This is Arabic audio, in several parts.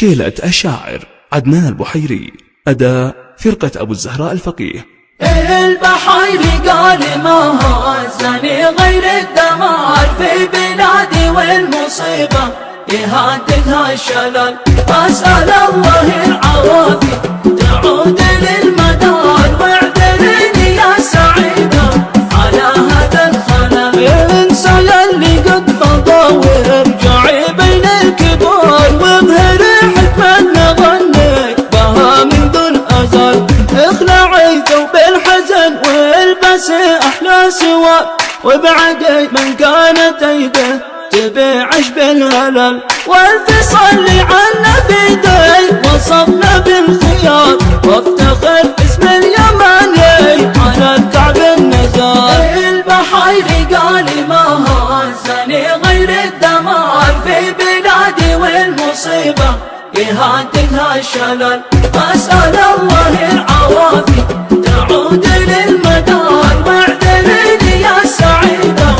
شيلة الشاعر عدنان البحيري، أداء فرقة أبو الزهراء الفقيه. البحيري قال ما هزني غير الدمار في بلادي والمصيبة يهددها الشلل، أسأل الله العوافي تعود للمدار واعذريني يا سعيدة على هذا الخلل. انسى يلي قد مضى وارجعي بين الكبار وابهري حكمة غني بها منذ الأزل، اخلعي ثوب الحزن والبسي أحلى سوار وابعدي من كانت يده تبيعش بالهلل، والفصل عنا بيدي وصفنا بالخيار وافتخر اسم اليماني على الكعب النزار. البحيري قال ما هزني غير الدمار في بلادي والمصيبة يهددها الشلل، أسأل الله العوافي تعود للمدار واعذريني يا سعيدة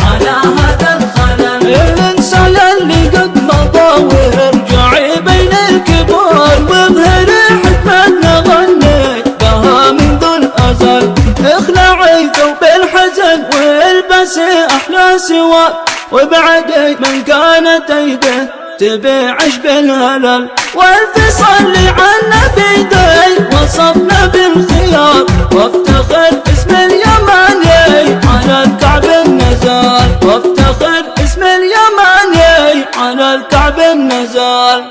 على هذا الخلل. انسى يلي قد مضى وارجعي بين الكبار وابهري حكمة غني بها منذ الأزل، اخلعي ثوب الحزن والبسي أحلى سوار وابعدي من كانت يده تبيعش بالهلل، والفصل عنا بيدي وصفنا بالخيار وافتخر اسم اليماني على الكعب النزال، وافتخر اسم اليماني على الكعب النزال.